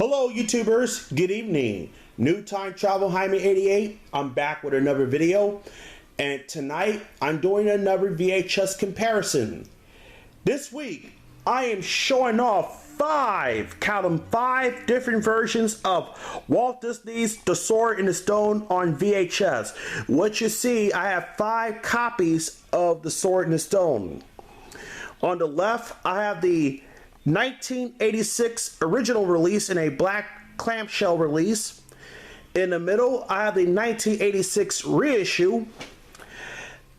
Hello YouTubers, good evening. New Time Travel Jaime 88. I'm back with another video, and tonight I'm doing another VHS comparison. This week I am showing off count them, 5 different versions of Walt Disney's The Sword in the Stone on VHS. What you see, I have 5 copies of The Sword in the Stone. On the left, I have the 1986 original release in a black clamshell release. In the middle, I have the 1986 reissue.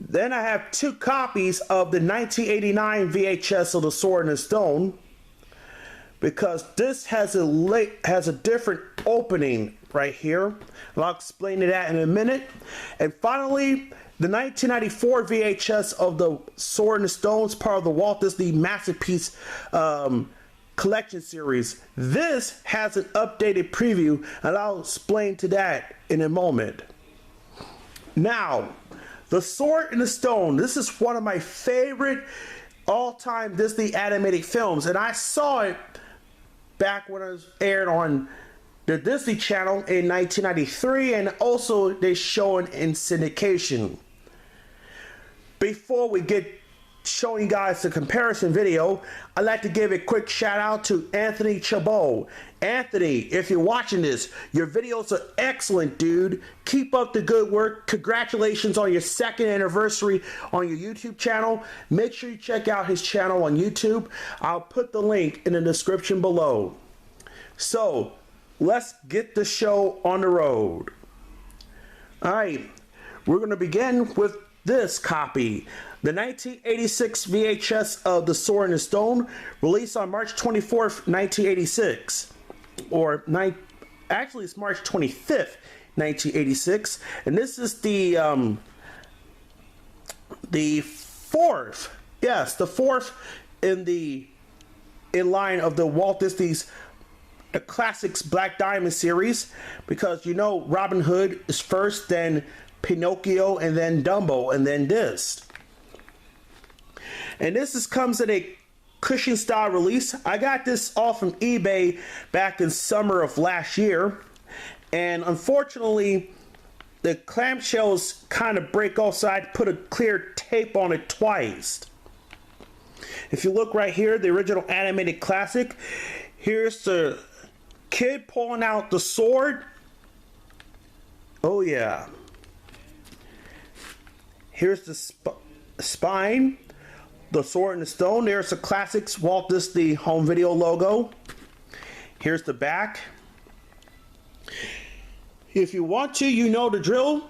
Then I have 2 copies of the 1989 VHS of The Sword in the Stone, because this has a different opening right here, and I'll explain that in a minute. And finally, the 1994 VHS of The Sword in the Stone is part of the Walt Disney Masterpiece collection series. This has an updated preview, and I'll explain to that in a moment. Now, The Sword in the Stone, this is one of my favorite all-time Disney animated films, and I saw it back when it was aired on the Disney Channel in 1993, and also they show it in syndication. Before we get showing you guys the comparison video, I'd like to give a quick shout out to Anthony Chobot. Anthony, if you're watching this, your videos are excellent, dude. Keep up the good work. Congratulations on your 2nd anniversary on your YouTube channel. Make sure you check out his channel on YouTube. I'll put the link in the description below. So, let's get the show on the road. Alright, we're going to begin with this copy. The 1986 VHS of The Sword in the Stone, released on March 24th, 1986. Actually, it's March 25th, 1986. And this is the 4th. Yes, the 4th in line of the Walt Disney's the Classics Black Diamond series, because you know Robin Hood is first, then Pinocchio, and then Dumbo, and then this. And this comes in a cushion style release. I got this off from eBay back in summer of last year, and unfortunately the clamshells kind of break off, so I put a clear tape on it twice. If you look right here, the original animated classic, here's the kid pulling out the sword. Oh yeah. Here's the spine, The Sword in the Stone. There's the Classics Walt Disney Home Video logo. Here's the back. If you want to, you know the drill.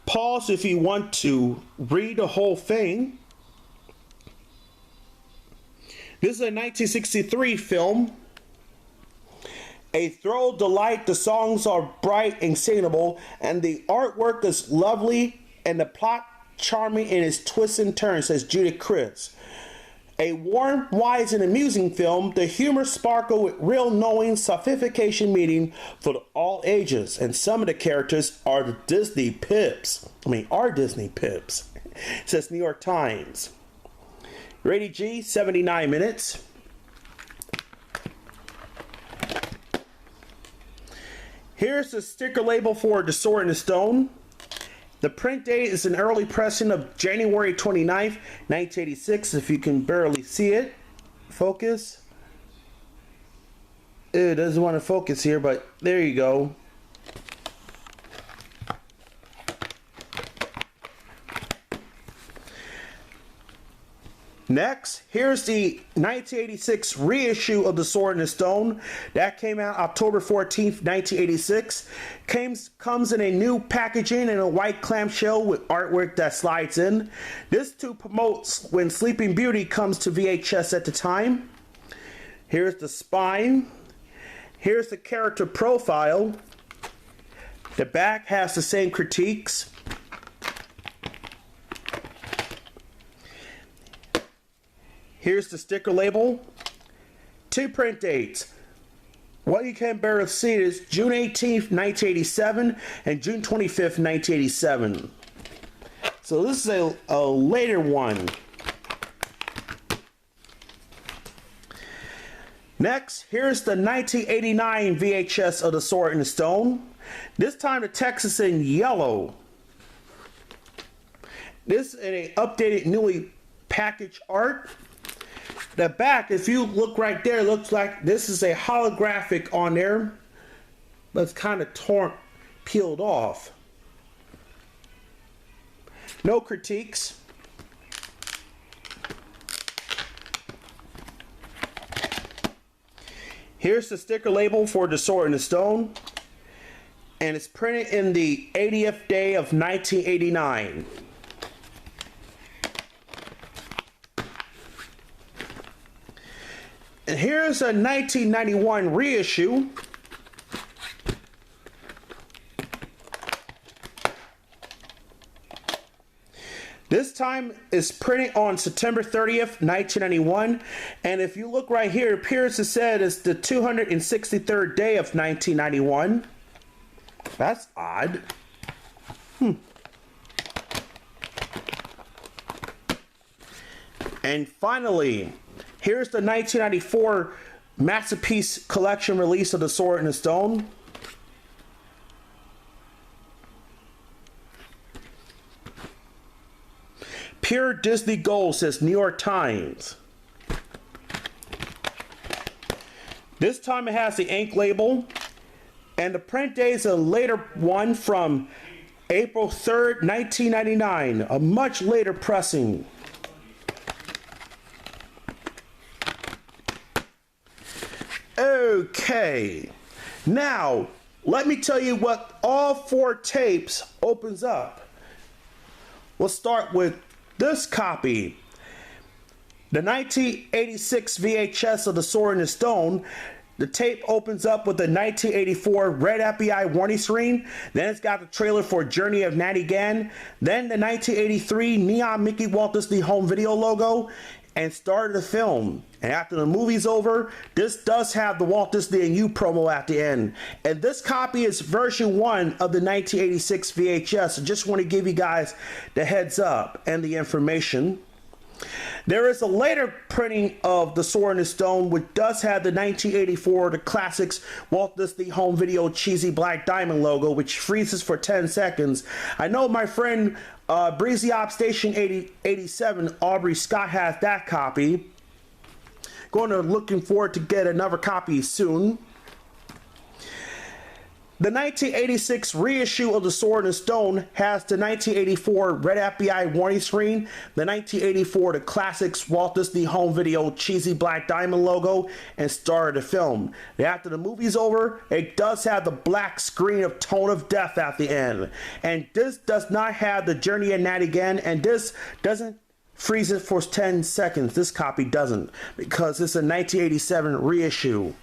Pause if you want to read the whole thing. This is a 1963 film. A thorough delight. The songs are bright and singable, and the artwork is lovely, and the plot charming in its twists and turns, says Judith Chris. A warm, wise, and amusing film, the humor sparkle with real knowing, sophistication meeting for all ages, and some of the characters are the Disney Pips. Are Disney Pips, says New York Times. Rated G, 79 minutes. Here's the sticker label for The Sword in the Stone. The print date is an early pressing of January 29th, 1986, if you can barely see it. Focus. It doesn't want to focus here, but there you go. Next, here's the 1986 reissue of The Sword in the Stone. That came out October 14th, 1986. Comes in a new packaging and a white clamshell with artwork that slides in. This too promotes when Sleeping Beauty comes to VHS at the time. Here's the spine. Here's the character profile. The back has the same critiques. Here's the sticker label. 2 print dates. What you can barely see is June 18th, 1987 and June 25th, 1987. So this is a later one. Next, here's the 1989 VHS of The Sword and the Stone. This time the text is in yellow. This is an updated, newly packaged art. The back, if you look right there, looks like this is a holographic on there, but it's kind of torn, peeled off. No critiques. Here's the sticker label for The Sword and the Stone, and it's printed in the 80th day of 1989. And here's a 1991 reissue. This time is printed on September 30th, 1991. And if you look right here, it appears to say it's the 263rd day of 1991. That's odd. And finally, here's the 1994 Masterpiece Collection release of The Sword and the Stone. Pure Disney Gold, says New York Times. This time it has the ink label, and the print date is a later one from April 3rd, 1999, a much later pressing. Okay, now let me tell you what all 4 tapes opens up. We'll start with this copy, the 1986 VHS of The Sword and the Stone. The tape opens up with the 1984 red FBI warning screen. Then it's got the trailer for Journey of Natty Gann. Then the 1983 neon Mickey Walt Disney Home Video logo, and started the film. And after the movie's over, this does have the Walt Disney and You promo at the end. And this copy is version 1 of the 1986 VHS. I just want to give you guys the heads up and the information. There is a later printing of The Sword and the Stone, which does have the 1984, the classics Walt Disney Home Video cheesy black diamond logo, which freezes for 10 seconds. I know my friend Breezy Op Station 87, Aubrey Scott, has that copy. Looking forward to get another copy soon. The 1986 reissue of The Sword and the Stone has the 1984 red FBI warning screen, the 1984 the classics Walt Disney Home Video cheesy black diamond logo, and star of the film. After the movie's over, it does have the black screen of Tone of Death at the end. And this does not have the Journey of Natty Gann, and this doesn't freeze it for 10 seconds. This copy doesn't, because it's a 1987 reissue.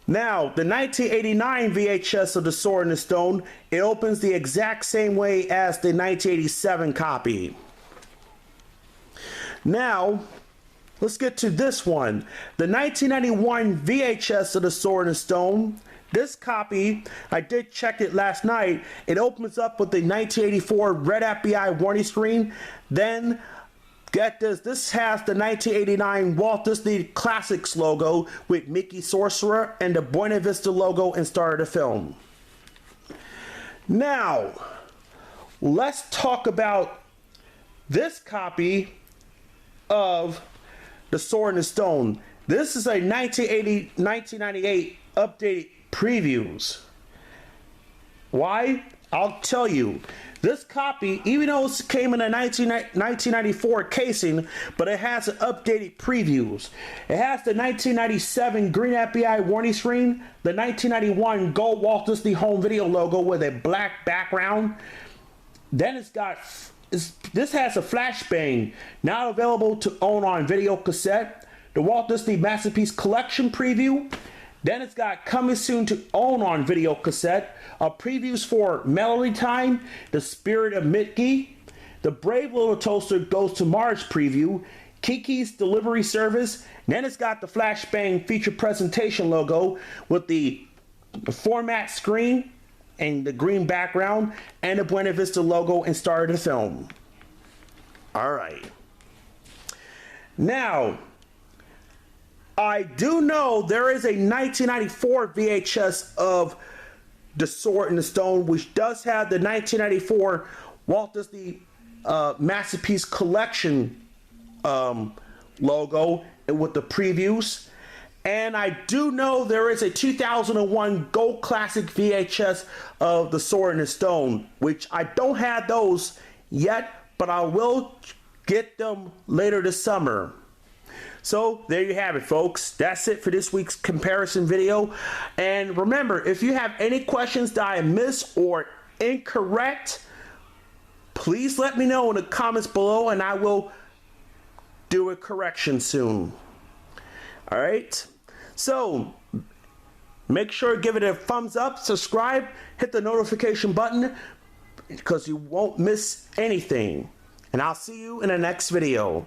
Now, the 1989 VHS of The Sword and the Stone, it opens the exact same way as the 1987 copy. Now, let's get to this one. The 1991 VHS of The Sword and the Stone. This copy, I did check it last night. It opens up with the 1984 red FBI warning screen. Then, get this, this has the 1989 Walt Disney Classics logo with Mickey Sorcerer and the Buena Vista logo and star of the film. Now, let's talk about this copy of The Sword and the Stone. This is a 1998 updated previews. Why? I'll tell you. This copy, even though it came in a 1994 casing, but it has an updated previews. It has the 1997 green FBI warning screen, the 1991 gold Walt Disney Home Video logo with a black background. Then this has a flashbang, now available to own on video cassette. The Walt Disney Masterpiece Collection preview. Then it's got coming soon to own on video cassette, previews for Melody Time, The Spirit of Mickey, The Brave Little Toaster Goes to Mars preview, Kiki's Delivery Service. Then it's got the Flashbang feature presentation logo with the format screen and the green background and the Buena Vista logo and star of the film. All right. Now, I do know there is a 1994 VHS of The Sword in the Stone, which does have the 1994 Walt Disney Masterpiece Collection logo with the previews. And I do know there is a 2001 Gold Classic VHS of The Sword in the Stone, which I don't have those yet, but I will get them later this summer. So there you have it, folks. That's it for this week's comparison video. And remember, if you have any questions that I missed or incorrect, please let me know in the comments below and I will do a correction soon. All right. So make sure to give it a thumbs up, subscribe, hit the notification button because you won't miss anything. And I'll see you in the next video.